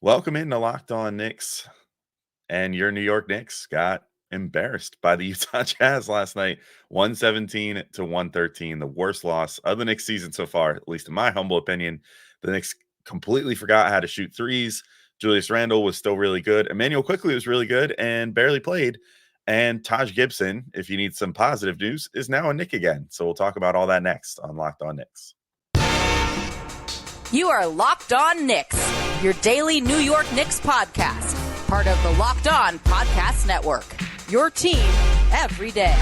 Welcome into Locked On Knicks. And your New York Knicks got embarrassed by the Utah Jazz last night, 117 to 113, the worst loss of the Knicks season so far, at least in my humble opinion. The Knicks completely forgot how to shoot threes. Julius Randle was still really good. Immanuel Quickley was really good and barely played. And Taj Gibson, if you need some positive news, is now a Knick again. So we'll talk about all that next on Locked On Knicks. You are Locked On Knicks, your daily New York Knicks podcast. Part of the Locked On Podcast Network. Your team every day.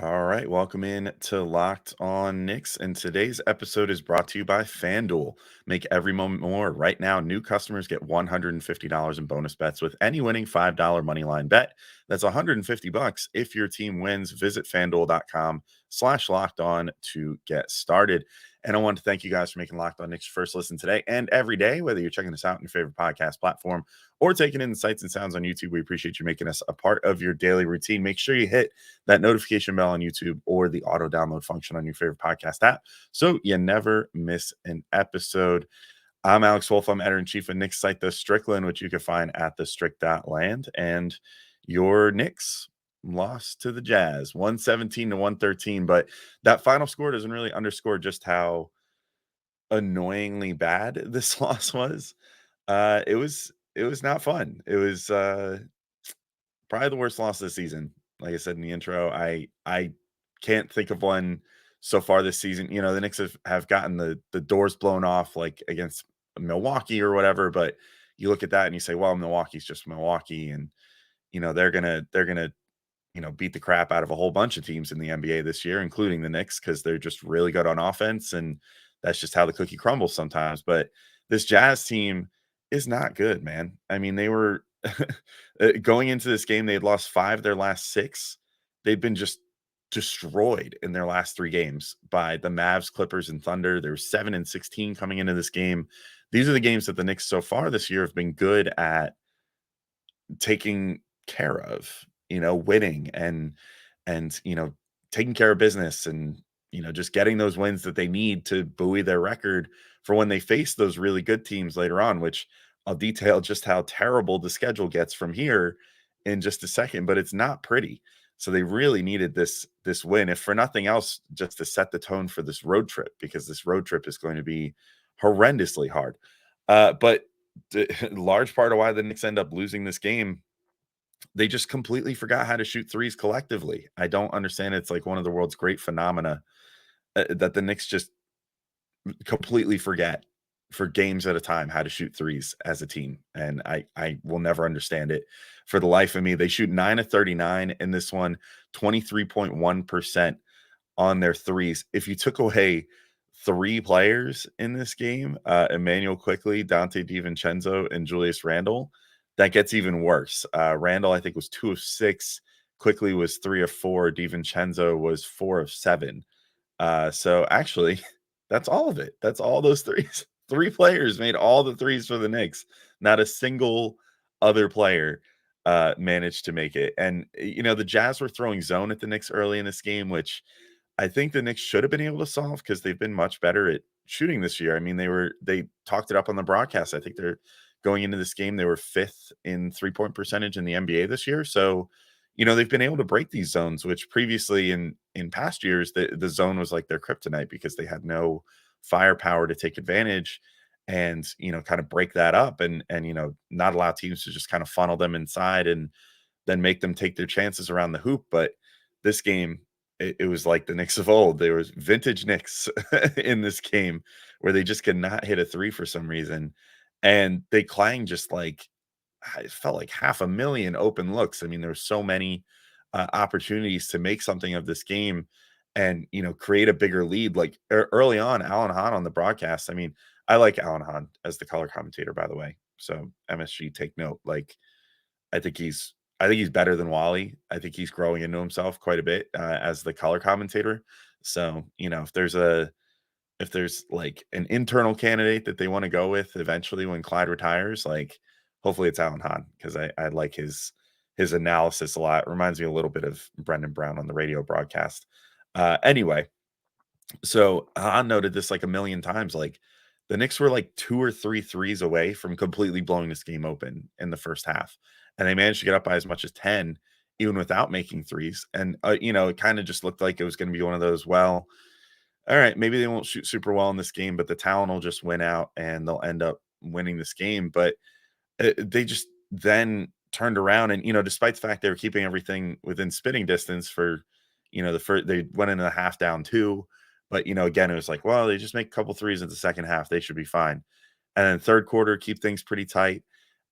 All right, welcome in to Locked On Knicks, and today's episode is brought to you by FanDuel. Make every moment more. Right now, new customers get $150 in bonus bets with any winning $5 moneyline bet. That's $150 if your team wins. Visit FanDuel.com/LockedOn to get started. And I want to thank you guys for making Locked On Knicks your first listen today and every day, whether you're checking us out on your favorite podcast platform or taking in the sights and sounds on YouTube. We appreciate you making us a part of your daily routine. Make sure you hit that notification bell on YouTube or the auto download function on your favorite podcast app so you never miss an episode. I'm Alex Wolf. I'm editor-in-chief of Knicks site, The Strickland, which you can find at thestrick.land. And your Knicks lost to the Jazz, 117 to 113. But that final score doesn't really underscore just how annoyingly bad this loss was. It was not fun. It was probably the worst loss of the season. Like I said in the intro, I can't think of one so far this season. You know, the Knicks have gotten the doors blown off like against Milwaukee or whatever, but you look at that and you say, well, Milwaukee's just Milwaukee, and you know they're gonna beat the crap out of a whole bunch of teams in the NBA this year, including the Knicks, because they're just really good on offense, and that's just how the cookie crumbles sometimes. But this Jazz team is not good, man. I mean, they were going into this game, they had lost 5 of their last 6. They've been just destroyed in their last 3 games by the Mavs, Clippers, and Thunder. They were 7-16 coming into this game. These are the games that the Knicks so far this year have been good at taking care of, winning and taking care of business, and just getting those wins that they need to buoy their record for when they face those really good teams later on, which I'll detail just how terrible the schedule gets from here in just a second. But it's not pretty. So they really needed this win, if for nothing else, just to set the tone for this road trip, because this road trip is going to be horrendously hard. But the large part of why the Knicks end up losing this game, they just completely forgot how to shoot threes collectively. I don't understand. It's like one of the world's great phenomena that the Knicks just completely forget for games at a time how to shoot threes as a team. And I will never understand it for the life of me. They shoot 9 of 39 in this one, 23.1% on their threes. If you took away 3 players in this game, Immanuel Quickley, Dante DiVincenzo, and Julius Randle, that gets even worse. Randle, I think, was 2 of 6. Quickley was 3 of 4. DiVincenzo was 4 of 7. So actually, that's all of it. That's all those threes. 3 players made all the threes for the Knicks. Not a single other player managed to make it. And, the Jazz were throwing zone at the Knicks early in this game, which I think the Knicks should have been able to solve because they've been much better at shooting this year. I mean, they talked it up on the broadcast. I think they're going into this game, they were 5th in 3-point percentage in the NBA this year. So, they've been able to break these zones, which previously in past years, the zone was like their kryptonite because they had no firepower to take advantage and, kind of break that up and not allow teams to just kind of funnel them inside and then make them take their chances around the hoop. But this game, it was like the Knicks of old. There was vintage Knicks in this game where they just could not hit a 3 for some reason. And they clanged just like, it felt like 500,000 open looks. I mean, there were so many opportunities to make something of this game and, create a bigger lead. Like early on, Alan Hahn on the broadcast. I mean, I like Alan Hahn as the color commentator, by the way. So MSG, take note. Like, I think he's better than Wally. I think he's growing into himself quite a bit as the color commentator. So, if there's like an internal candidate that they want to go with eventually when Clyde retires, like hopefully it's Alan Hahn, because I like his analysis a lot. It reminds me a little bit of Brendan Brown on the radio broadcast. Anyway, So I noted this like a million times. Like the Knicks were like 2 or 3 threes away from completely blowing this game open in the first half. And they managed to get up by as much as 10, even without making threes. And, it kind of just looked like it was going to be one of those, well, all right, maybe they won't shoot super well in this game, but the talent will just win out and they'll end up winning this game. But they just then turned around and, despite the fact they were keeping everything within spitting distance for, the first, they went into the half down 2. But, again, it was like, well, they just make a couple threes in the second half. They should be fine. And then third quarter, keep things pretty tight.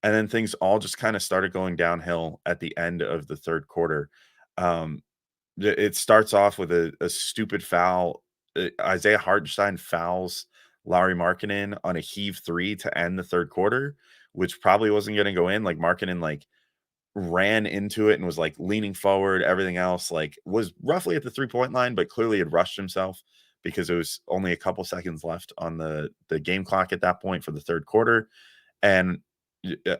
And then things all just kind of started going downhill at the end of the third quarter. Um, it starts off with a stupid foul. Isaiah Hartenstein fouls Larry Markkinen on a heave 3 to end the third quarter, which probably wasn't going to go in. Like Markkinen, like ran into it and was like leaning forward. Everything else like was roughly at the 3-point line, but clearly had rushed himself because it was only a couple seconds left on the game clock at that point for the third quarter. And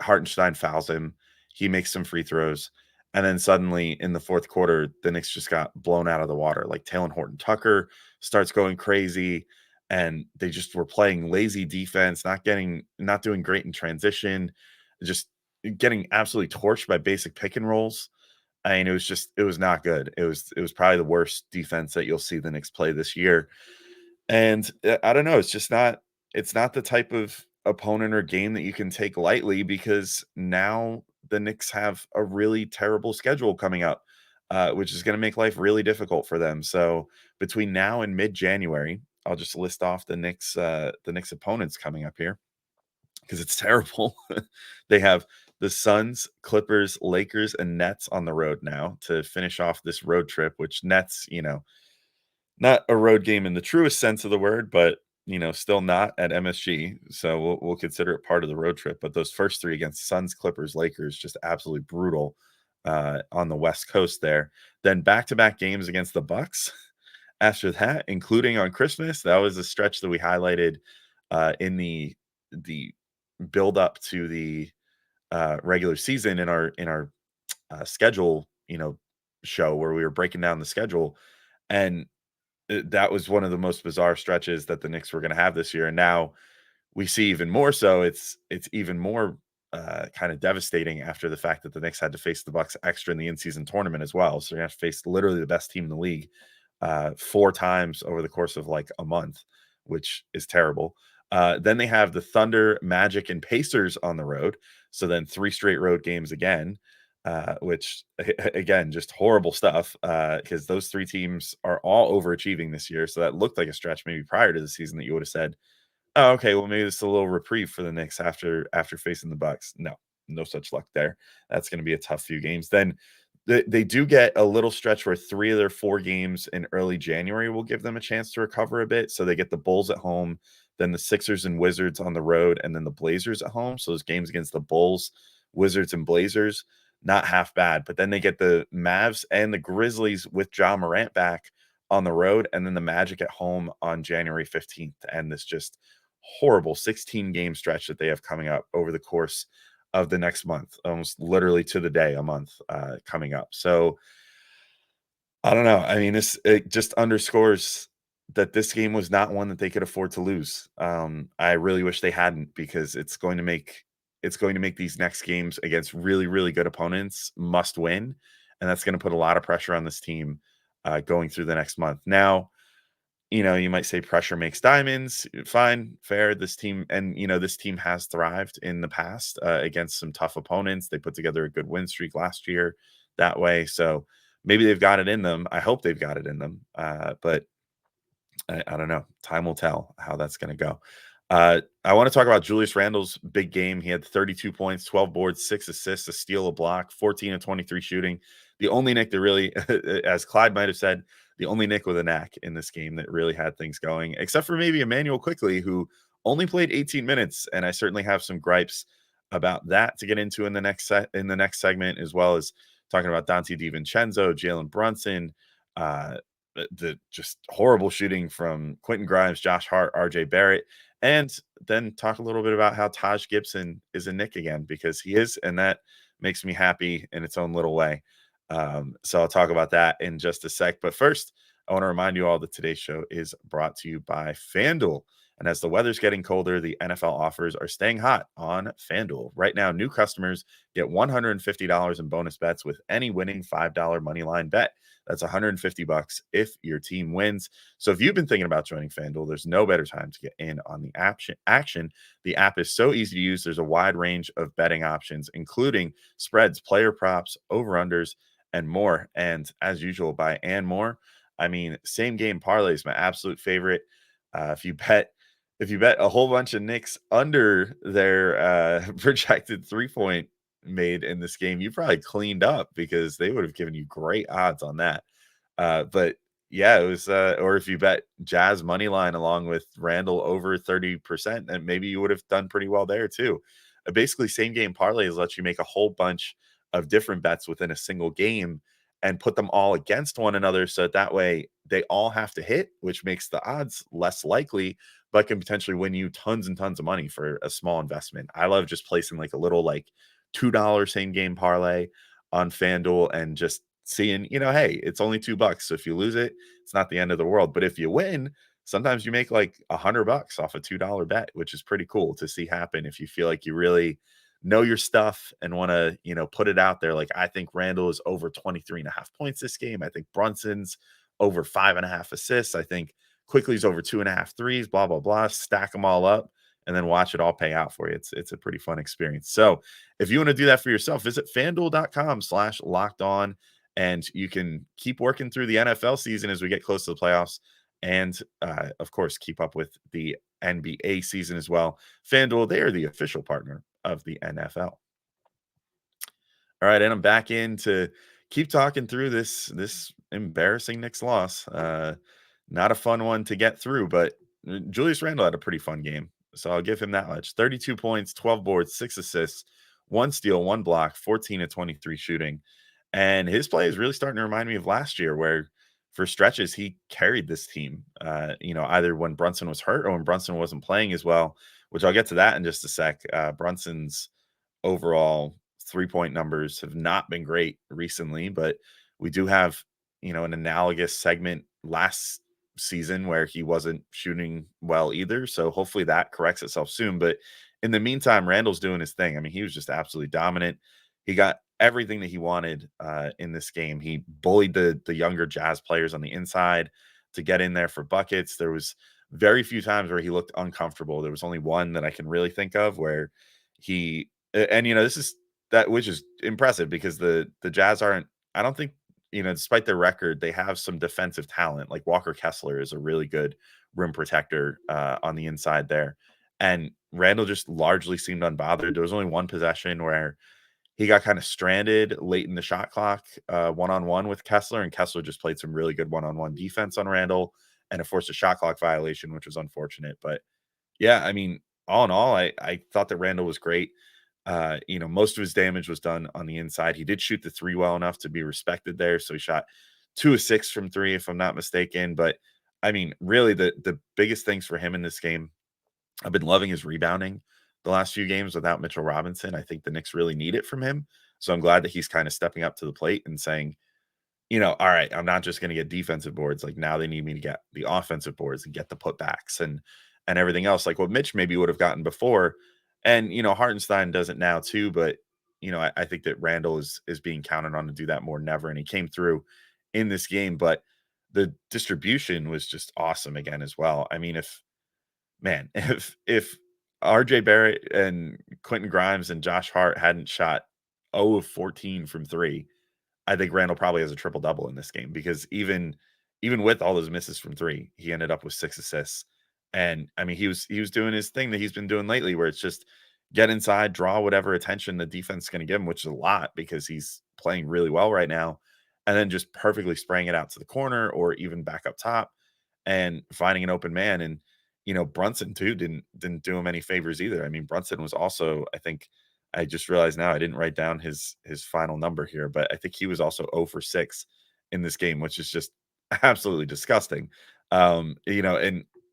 Hartenstein fouls him. He makes some free throws. And then suddenly in the fourth quarter, the Knicks just got blown out of the water. Like Taylor Horton Tucker starts going crazy, and they just were playing lazy defense, not doing great in transition, just getting absolutely torched by basic pick and rolls. I mean, it was not good. It was probably the worst defense that you'll see the Knicks play this year. And I don't know, it's not the type of opponent or game that you can take lightly because now the Knicks have a really terrible schedule coming up, which is going to make life really difficult for them. So between now and mid-January, I'll just list off the Knicks opponents coming up here because it's terrible. They have the Suns, Clippers, Lakers, and Nets on the road now to finish off this road trip, which Nets, not a road game in the truest sense of the word, but still not at MSG. So we'll consider it part of the road trip. But those first 3 against Suns, Clippers, Lakers, just absolutely brutal on the West Coast there. Then back-to-back games against the Bucks after that, including on Christmas. That was a stretch that we highlighted in the build up to the regular season in our schedule, show where we were breaking down the schedule. And that was one of the most bizarre stretches that the Knicks were going to have this year. And now we see even more so. It's even more kind of devastating after the fact that the Knicks had to face the Bucks extra in the in-season tournament as well. So you have to face literally the best team in the league 4 times over the course of like a month, which is terrible. Then they have the Thunder, Magic, and Pacers on the road. So then 3 straight road games again. Which again, just horrible stuff because those 3 teams are all overachieving this year. So that looked like a stretch maybe prior to the season that you would have said, oh, okay, well maybe it's a little reprieve for the Knicks after facing the Bucks. No such luck there. That's going to be a tough few games. Then they do get a little stretch where 3 of their 4 games in early January will give them a chance to recover a bit. So they get the Bulls at home, then the Sixers and Wizards on the road, and then the Blazers at home. So those games against the Bulls, Wizards, and Blazers, not half bad. But then they get the Mavs and the Grizzlies with Ja Morant back on the road, and then the Magic at home on January 15th to end this just horrible 16-game stretch that they have coming up over the course of the next month, almost literally to the day, a month coming up. So I don't know. I mean, it just underscores that this game was not one that they could afford to lose. I really wish they hadn't because it's going to make these next games against really, really good opponents must win. And that's going to put a lot of pressure on this team going through the next month. Now, you might say pressure makes diamonds. Fine, fair. This team has thrived in the past against some tough opponents. They put together a good win streak last year that way. So maybe they've got it in them. I hope they've got it in them. But I don't know. Time will tell how that's going to go. I want to talk about Julius Randle's big game. He had 32 points, 12 boards, 6 assists, a steal, a block, 14 and 23 shooting. The only Knick that really, as Clyde might have said, the only Knick with a knack in this game that really had things going, except for maybe Immanuel Quickley, who only played 18 minutes. And I certainly have some gripes about that to get into in the next segment, as well as talking about Dante DiVincenzo, Jalen Brunson, the just horrible shooting from Quentin Grimes, Josh Hart, RJ Barrett, and then talk a little bit about how Taj Gibson is a Knick again, because he is, and that makes me happy in its own little way. So I'll talk about that in just a sec. But first, I want to remind you all that today's show is brought to you by FanDuel. And as the weather's getting colder, the NFL offers are staying hot on FanDuel. Right now, new customers get $150 in bonus bets with any winning $5 money line bet. That's $150 if your team wins. So if you've been thinking about joining FanDuel, there's no better time to get in on the action. The app is so easy to use. There's a wide range of betting options, including spreads, player props, over-unders, and more. And as usual, by and more, I mean same game parlay is my absolute favorite. If you bet a whole bunch of Knicks under their projected 3-point made in this game, you probably cleaned up because they would have given you great odds on that. But yeah, it was, or if you bet Jazz money line along with Randle over 30%, and maybe you would have done pretty well there too. Basically, same game parlays lets you make a whole bunch of different bets within a single game and put them all against one another. So that way they all have to hit, which makes the odds less likely, but can potentially win you tons and tons of money for a small investment. I love just placing like a little like $2 same game parlay on FanDuel and just seeing, hey, it's only $2. So if you lose it, it's not the end of the world. But if you win, sometimes you make like $100 off a $2 bet, which is pretty cool to see happen if you feel like you really know your stuff and want to, put it out there. Like I think Randle is over 23.5 points this game. I think Brunson's over 5.5 assists. I think Quickley's over 2.5 threes, blah, blah, blah. Stack them all up and then watch it all pay out for you. It's a pretty fun experience. So if you want to do that for yourself, visit fanduel.com/locked-on, and you can keep working through the NFL season as we get close to the playoffs. And of course, keep up with the NBA season as well. FanDuel, they are the official partner of the NFL. All right, and I'm back in to keep talking through this embarrassing Knicks loss. Not a fun one to get through, but Julius Randle had a pretty fun game, so I'll give him that much. 32 points, 12 boards, 6 assists, 1 steal, 1 block, 14 of 23 shooting. And his play is really starting to remind me of last year, where for stretches he carried this team, either when Brunson was hurt or when Brunson wasn't playing as well, which I'll get to that in just a sec. Brunson's overall 3-point numbers have not been great recently, but we do have, an analogous segment last season where he wasn't shooting well either. So hopefully that corrects itself soon. But in the meantime, Randall's doing his thing. I mean, he was just absolutely dominant. He got everything that he wanted in this game. He bullied the younger Jazz players on the inside to get in there for buckets. There was very few times where he looked uncomfortable. There was only one that I can really think of where he, and this is that, which is impressive because the Jazz aren't, I don't think, despite their record, they have some defensive talent. Like Walker Kessler is a really good rim protector on the inside there. And Randall just largely seemed unbothered. There was only one possession where he got kind of stranded late in the shot clock, one-on-one with Kessler, and Kessler just played some really good one-on-one defense on Randall, and it forced a shot clock violation, which was unfortunate. But yeah, I mean, all in all, I thought that Randall was great. Most of his damage was done on the inside. He did shoot the 3 well enough to be respected there. So he shot 2 of 6 from 3, if I'm not mistaken. But I mean, really the biggest things for him in this game, I've been loving his rebounding the last few games without Mitchell Robinson. I think the Knicks really need it from him. So I'm glad that he's kind of stepping up to the plate and saying, all right, I'm not just going to get defensive boards. Like now they need me to get the offensive boards and get the putbacks and everything else, like what Mitch maybe would have gotten before. And, Hartenstein does it now too. But, I think that Randall is being counted on to do that more than ever. And he came through in this game, but the distribution was just awesome again as well. I mean, if RJ Barrett and Quentin Grimes and Josh Hart hadn't shot 0 of 14 from 3, I think Randall probably has a triple double in this game, because even with all those misses from 3, he ended up with 6 assists. And I mean, he was doing his thing that he's been doing lately, where it's just get inside, draw whatever attention the defense is going to give him, which is a lot because he's playing really well right now, and then just perfectly spraying it out to the corner or even back up top and finding an open man. And Brunson too didn't do him any favors either. I mean, Brunson was also, I think, I just realized now I didn't write down his final number here, but I think he was also 0 for 6 in this game, which is just absolutely disgusting. And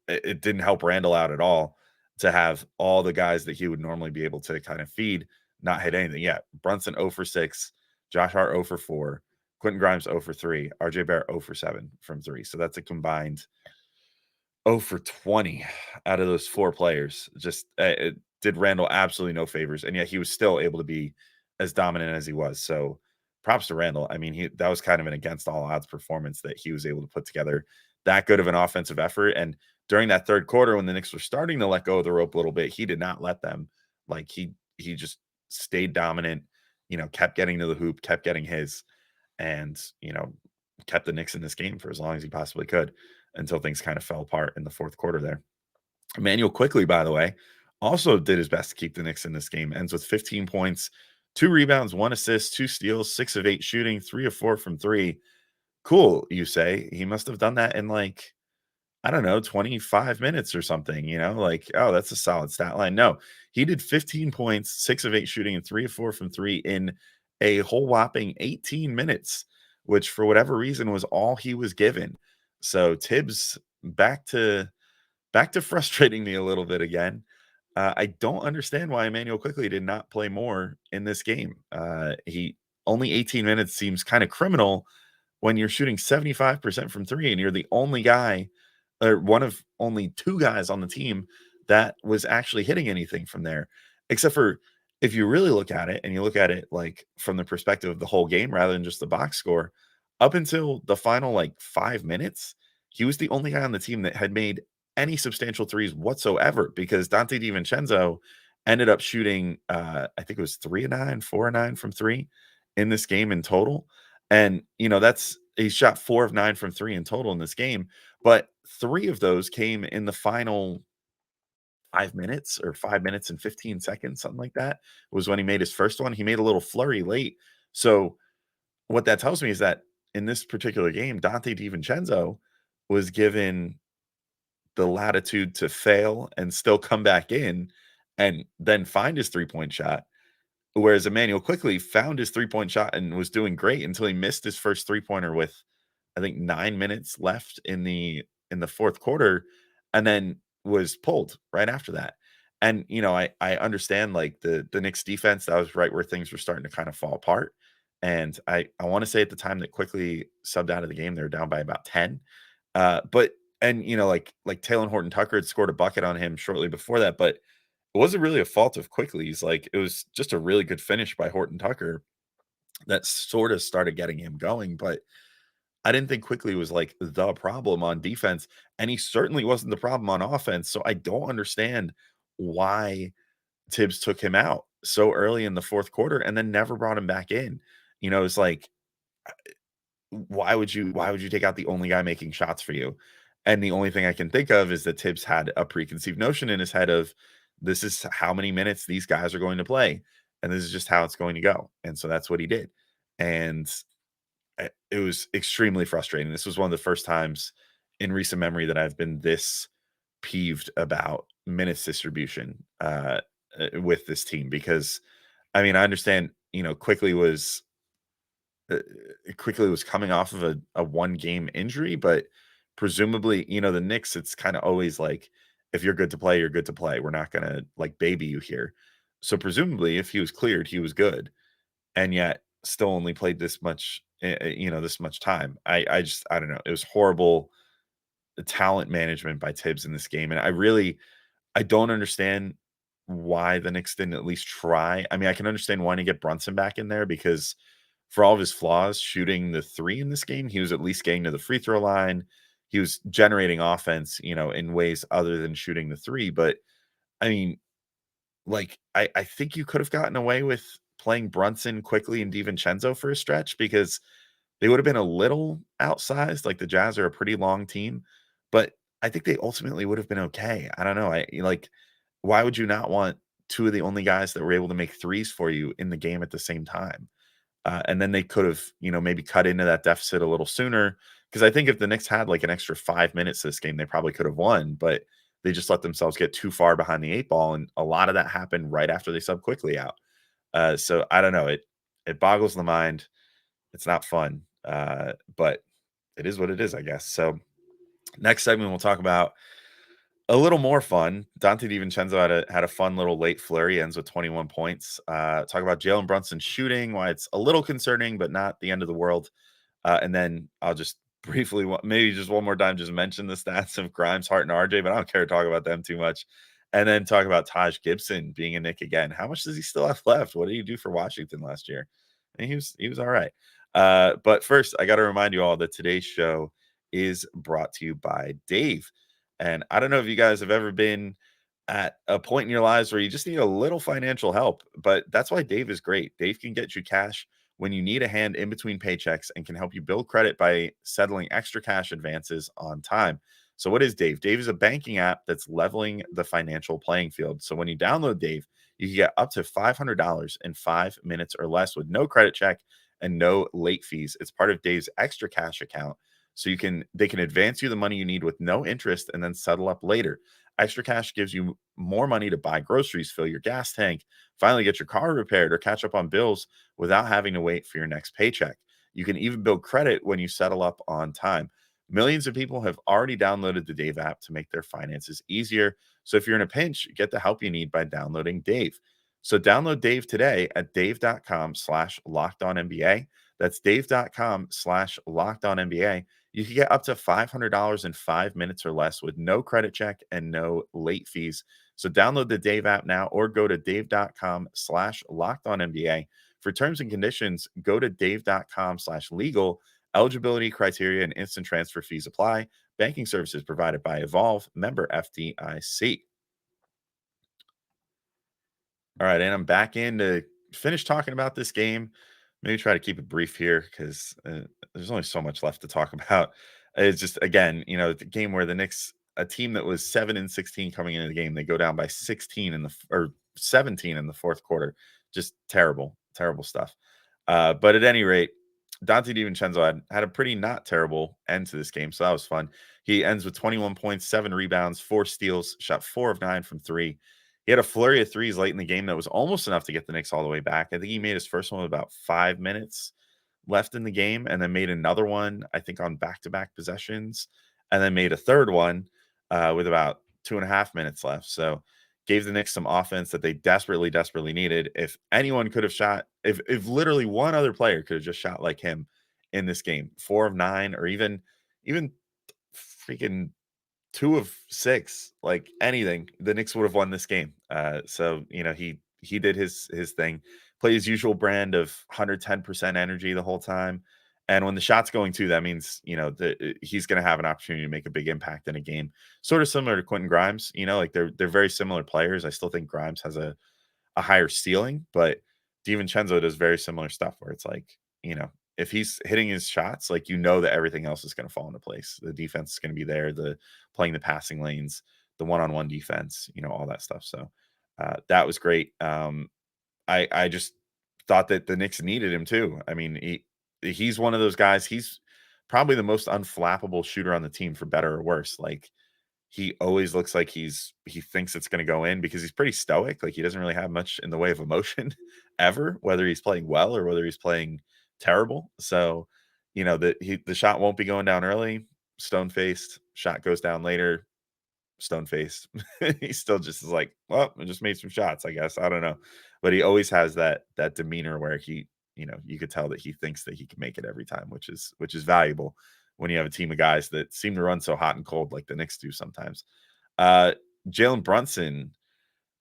it didn't help Randall out at all to have all the guys that he would normally be able to kind of feed not hit anything. Yeah, Brunson 0 for 6, Josh Hart 0 for 4, Quentin Grimes 0 for 3. RJ Barrett 0 for 7 from 3. So that's a combined 0 for 20 out of those 4 players. Just it did Randle absolutely no favors, and yet he was still able to be as dominant as he was. So props to Randle. I mean, that was kind of an against all odds performance that he was able to put together that good of an offensive effort. And during that third quarter, when the Knicks were starting to let go of the rope a little bit, he did not let them. Like he just stayed dominant, kept getting to the hoop, kept getting his, and kept the Knicks in this game for as long as he possibly could until things kind of fell apart in the fourth quarter there. Immanuel Quickley, by the way, also did his best to keep the Knicks in this game. Ends with 15 points, 2 rebounds, 1 assist, 2 steals, 6 of 8 shooting, 3 of 4 from 3. Cool, you say. He must have done that in I don't know, 25 minutes or something, oh, that's a solid stat line. No, he did 15 points, 6 of 8 shooting, and 3 of 4 from 3 in a whole whopping 18 minutes, which for whatever reason was all he was given. So Tibbs back to frustrating me a little bit again. I don't understand why Immanuel Quickley did not play more in this game. He only 18 minutes seems kind of criminal when you're shooting 75% from 3 and you're the only guy or one of only 2 guys on the team that was actually hitting anything from there, except for if you really look at it and you look at it from the perspective of the whole game rather than just the box score, up until the final 5 minutes, he was the only guy on the team that had made any substantial threes whatsoever, because Dante DiVincenzo ended up shooting, I think it was 3 of 9, 4 of 9 from 3 in this game in total. And, he shot 4 of 9 from 3 in total in this game, but 3 of those came in the final 5 minutes or 5 minutes and 15 seconds, something like that, was when he made his first one. He made a little flurry late. So what that tells me is that in this particular game, Dante DiVincenzo was given the latitude to fail and still come back in and then find his 3-point shot. Whereas Immanuel Quickley found his 3-point shot and was doing great until he missed his first 3-pointer with, I think, 9 minutes left in the fourth quarter, and then was pulled right after that. And I understand the Knicks defense, that was right where things were starting to kind of fall apart. And I want to say at the time that Quickley subbed out of the game, they were down by about 10. But Talen Horton-Tucker had scored a bucket on him shortly before that, but it wasn't really a fault of Quickley's. It was just a really good finish by Horton-Tucker that sort of started getting him going. But I didn't think Quickley was the problem on defense, and he certainly wasn't the problem on offense. So I don't understand why Tibbs took him out so early in the fourth quarter and then never brought him back in. It's why would you take out the only guy making shots for you? And the only thing I can think of is that Tibbs had a preconceived notion in his head of, this is how many minutes these guys are going to play, and this is just how it's going to go. And so that's what he did. And it was extremely frustrating. This was one of the first times in recent memory that I've been this peeved about minutes distribution with this team, because I understand, Quickley was coming off of a 1-game injury, but presumably, the Knicks, it's kind of always if you're good to play, you're good to play. We're not going to baby you here. So presumably if he was cleared, he was good, and yet still only played this much, this much time. I don't know. It was horrible talent management by Tibbs in this game. And I don't understand why the Knicks didn't at least try. I can understand wanting to get Brunson back in there, because for all of his flaws shooting the 3 in this game, he was at least getting to the free throw line. He was generating offense, in ways other than shooting the 3. But I think you could have gotten away with playing Brunson, Quickley, and DiVincenzo for a stretch, because they would have been a little outsized. The Jazz are a pretty long team, but I think they ultimately would have been okay. I don't know. Why would you not want 2 of the only guys that were able to make threes for you in the game at the same time? And then they could have, maybe cut into that deficit a little sooner. Because I think if the Knicks had an extra 5 minutes this game, they probably could have won. But they just let themselves get too far behind the 8 ball, and a lot of that happened right after they subbed Quickley out. So I don't know. It boggles the mind. It's not fun, but it is what it is, I guess. So next segment, we'll talk about a little more fun. Dante DiVincenzo had a fun little late flurry, ends with 21 points. Talk about Jalen Brunson shooting, why it's a little concerning, but not the end of the world. And then I'll just briefly, maybe just one more time, just mention the stats of Grimes, Hart, and RJ, but I don't care to talk about them too much. And then talk about Taj Gibson being a Knick again. How much does he still have left? What did he do for Washington last year? And he was all right. But first, I got to remind you all that today's show is brought to you by Dave. And I don't know if you guys have ever been at a point in your lives where you just need a little financial help, but that's why Dave is great. Dave can get you cash when you need a hand in between paychecks and can help you build credit by settling extra cash advances on time. So what is Dave? Dave is a banking app that's leveling the financial playing field. So when you download Dave, you can get up to $500 in 5 minutes or less with no credit check and no late fees. It's part of Dave's extra cash account. So they can advance you the money you need with no interest and then settle up later. Extra cash gives you more money to buy groceries, fill your gas tank, finally get your car repaired, or catch up on bills without having to wait for your next paycheck. You can even build credit when you settle up on time. Millions of people have already downloaded the Dave app to make their finances easier. So if you're in a pinch, get the help you need by downloading Dave. So download Dave today at dave.com/lockedonnba. That's dave.com/lockedonnba. You can get up to $500 in 5 minutes or less with no credit check and no late fees. So download the Dave app now or go to dave.com/lockedonnba. For terms and conditions, go to dave.com/legal. Eligibility criteria and instant transfer fees apply. Banking services provided by Evolve, member FDIC. All right, and I'm back in to finish talking about this game. Maybe try to keep it brief here because there's only so much left to talk about. It's just, again, the game where the Knicks, a team that was 7-16 coming into the game, they go down by 16 or 17 in the fourth quarter. Just terrible, terrible stuff. But at any rate, Dante DiVincenzo had a pretty not terrible end to this game, so that was fun. He ends with 21 points, 7 rebounds, 4 steals, shot 4 of 9 from 3. He had a flurry of threes late in the game that was almost enough to get the Knicks all the way back. I think he made his first one with about 5 minutes left in the game, and then made another one, I think, on back-to-back possessions, and then made a third one with about 2.5 minutes left. So gave the Knicks some offense that they desperately, desperately needed. If anyone could have shot, if literally one other player could have just shot like him in this game, 4 of 9, or even freaking 2 of 6, like anything, the Knicks would have won this game. So he did his thing, played his usual brand of 110% energy the whole time. And when the shot's going too, that means he's going to have an opportunity to make a big impact in a game. Sort of similar to Quentin Grimes. Like they're very similar players. I still think Grimes has a higher ceiling, but DiVincenzo does very similar stuff where it's like, if he's hitting his shots, like, that everything else is going to fall into place. The defense is going to be there, the playing the passing lanes, the one-on-one defense, all that stuff. So that was great. I just thought that the Knicks needed him too. I mean, he's one of those guys. He's probably the most unflappable shooter on the team, for better or worse. Like, he always looks like he thinks it's going to go in because he's pretty stoic. Like, he doesn't really have much in the way of emotion ever, whether he's playing well or whether he's playing terrible. So, the shot won't be going down early, stone faced. Shot goes down later, stone faced. He still just is like, well, I just made some shots, I guess. I don't know. But he always has that demeanor where he, you could tell that he thinks that he can make it every time, which is valuable when you have a team of guys that seem to run so hot and cold like the Knicks do sometimes. Jalen Brunson,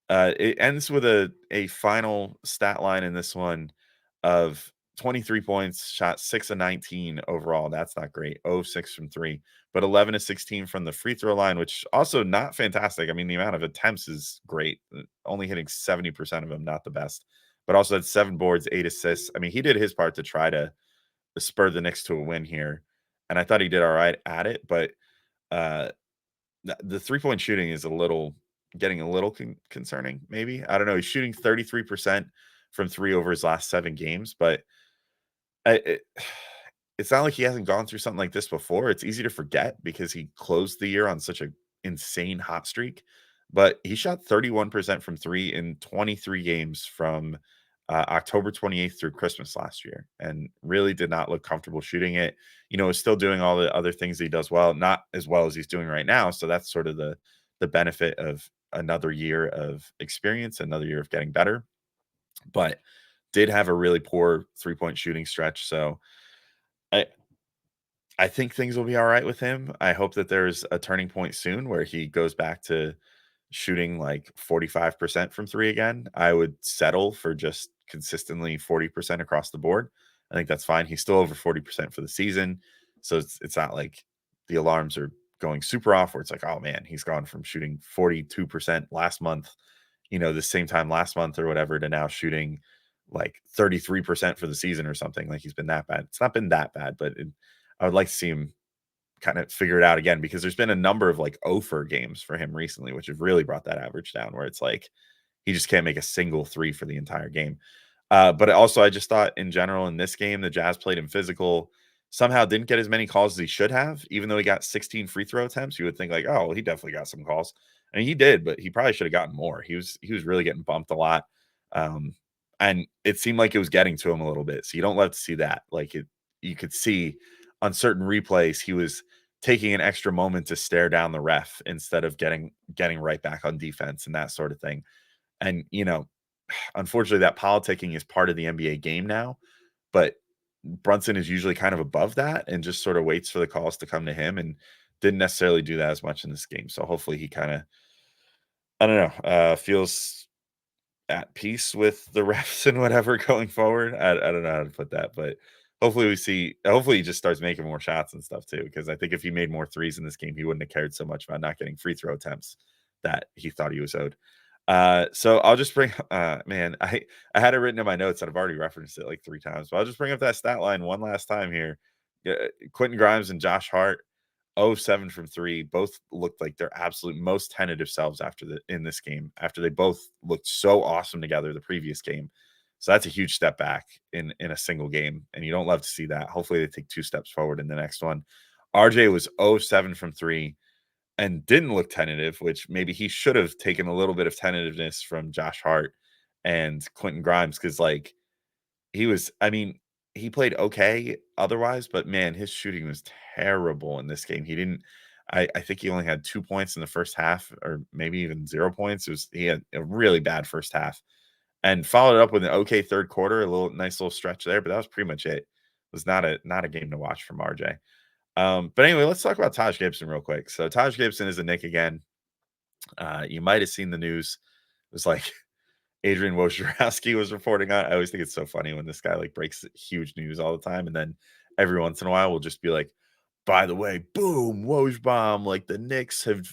it ends with a final stat line in this one of 23 points, shot 6 of 19 overall. That's not great. 0-6 from 3, but 11 of 16 from the free throw line, which also not fantastic. I mean, the amount of attempts is great. Only hitting 70% of them, not the best, but also had 7 boards, 8 assists. I mean, he did his part to try to spur the Knicks to a win here, and I thought he did all right at it, but the 3-point shooting is getting a little concerning, maybe. I don't know. He's shooting 33% from 3 over his last 7 games, but it's not like he hasn't gone through something like this before. It's easy to forget because he closed the year on such an insane hot streak, but he shot 31% from 3 in 23 games from October 28th through Christmas last year, and really did not look comfortable shooting it. Is still doing all the other things he does well, not as well as he's doing right now. So that's sort of the benefit of another year of experience, another year of getting better, but did have a really poor 3-point shooting stretch. So I think things will be all right with him. I hope that there's a turning point soon where he goes back to shooting like 45% from three again. I would settle for just consistently 40% across the board. I think that's fine. He's still over 40% for the season. So it's not like the alarms are going super off where it's like, oh man, he's gone from shooting 42% last month, the same time last month or whatever, to now shooting like 33% for the season or something. Like he's been that bad. It's not been that bad, but I would like to see him kind of figure it out again, because there's been a number of like over games for him recently, which have really brought that average down, where it's like he just can't make a single three for the entire game. But also, I just thought in general in this game, the Jazz played him physical. Somehow didn't get as many calls as he should have, even though he got 16 free throw attempts. You would think like, oh, well, he definitely got some calls. I mean, he did, but he probably should have gotten more. He was really getting bumped a lot, and it seemed like it was getting to him a little bit. So you don't love to see that. Like you could see on certain replays he was taking an extra moment to stare down the ref instead of getting right back on defense and that sort of thing. And unfortunately, that politicking is part of the NBA game now, but Brunson is usually kind of above that and just sort of waits for the calls to come to him, and didn't necessarily do that as much in this game. So hopefully he kind of, I don't know, feels at peace with the refs and whatever going forward. I don't know how to put that, but hopefully he just starts making more shots and stuff too. Because I think if he made more threes in this game, he wouldn't have cared so much about not getting free throw attempts that he thought he was owed. So I'll just bring man, I had it written in my notes and I've already referenced it like 3 times, but I'll just bring up that stat line one last time here. Quentin Grimes and Josh Hart, 0-7 from three, both looked like their absolute most tentative selves in this game, after they both looked so awesome together the previous game. So that's a huge step back in a single game, and you don't love to see that. Hopefully they take 2 steps forward in the next one. RJ was 0-7 from three and didn't look tentative, which maybe he should have taken a little bit of tentativeness from Josh Hart and Quentin Grimes, because like I mean, he played okay otherwise, but man, his shooting was terrible in this game. He didn't I think he only had 2 points in the first half, or maybe even 0 points. He had a really bad first half and followed it up with an okay third quarter, a nice little stretch there, but that was pretty much it. It was not a game to watch from RJ. But anyway, let's talk about Taj Gibson real quick. So Taj Gibson is a Knick again. You might have seen the news. It was like Adrian Wojnarowski was reporting on. I always think it's so funny when this guy like breaks huge news all the time, and then every once in a while we'll just be like, by the way, boom, Woj bomb, like the Knicks have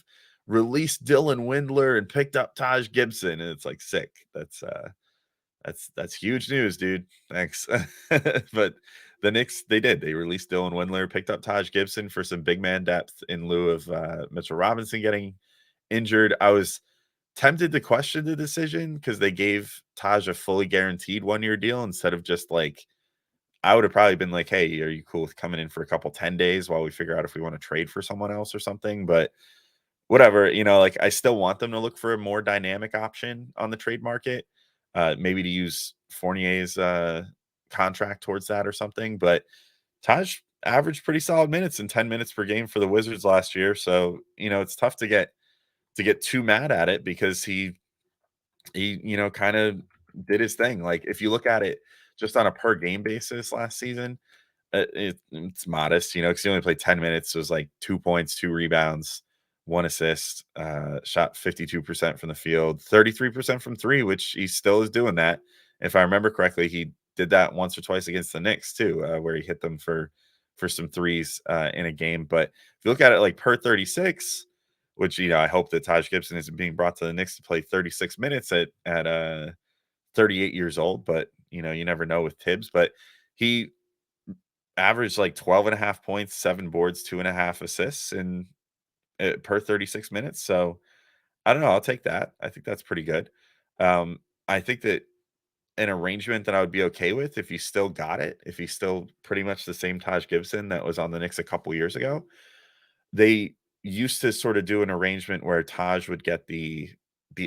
released Dylan Windler and picked up Taj Gibson, and it's like sick. That's huge news, dude. Thanks. But the Knicks, they released Dylan Windler, picked up Taj Gibson for some big man depth in lieu of Mitchell Robinson getting injured. I was tempted to question the decision because they gave Taj a fully guaranteed 1-year deal instead of just like, I would have probably been like, hey, are you cool with coming in for a couple 10 days while we figure out if we want to trade for someone else or something? But whatever, like I still want them to look for a more dynamic option on the trade market, maybe to use Fournier's contract towards that or something. But Taj averaged pretty solid minutes and 10 minutes per game for the Wizards last year. So, it's tough to get too mad at it, because he kind of did his thing. Like if you look at it just on a per game basis last season, it's modest, because he only played 10 minutes. So it was like 2 points, 2 rebounds, 1 assist, shot 52% from the field, 33% from three, which he still is doing that. If I remember correctly, he did that once or twice against the Knicks too, where he hit them for some threes in a game. But if you look at it like per 36, which, I hope that Taj Gibson isn't being brought to the Knicks to play 36 minutes at 38 years old, but you never know with Tibbs. But he averaged like 12 and a half points, 7 boards, 2.5 assists in per 36 minutes. So I don't know. I'll take that. I think that's pretty good. I think that an arrangement that I would be okay with, if he still got it, if he's still pretty much the same Taj Gibson that was on the Knicks a couple years ago, they used to sort of do an arrangement where Taj would get the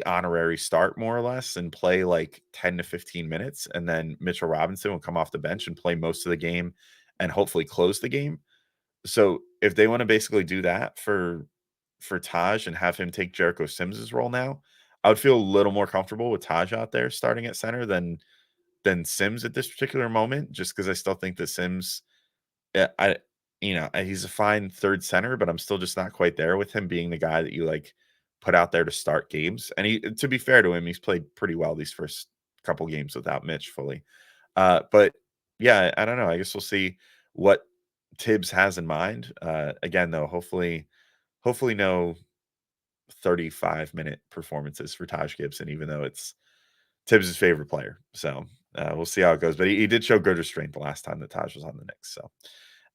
honorary start more or less and play like 10 to 15 minutes, and then Mitchell Robinson would come off the bench and play most of the game and hopefully close the game. So if they want to basically do that for Taj and have him take Jericho Sims's role now, I would feel a little more comfortable with Taj out there starting at center than Sims at this particular moment, just because I still think that Sims, I he's a fine third center, but I'm still just not quite there with him being the guy that you like put out there to start games. And to be fair to him, he's played pretty well these first couple games without Mitch fully. But yeah, I don't know. I guess we'll see what Tibbs has in mind. Again, though, hopefully no 35-minute performances for Taj Gibson, even though it's Tibbs' favorite player. So we'll see how it goes. But he did show good restraint the last time that Taj was on the Knicks. So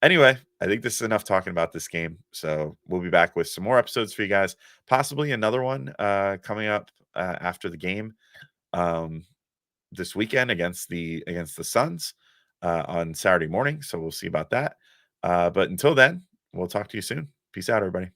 anyway, I think this is enough talking about this game. So we'll be back with some more episodes for you guys, possibly another one coming up after the game this weekend against the Suns on Saturday morning. So we'll see about that. But until then, we'll talk to you soon. Peace out, everybody.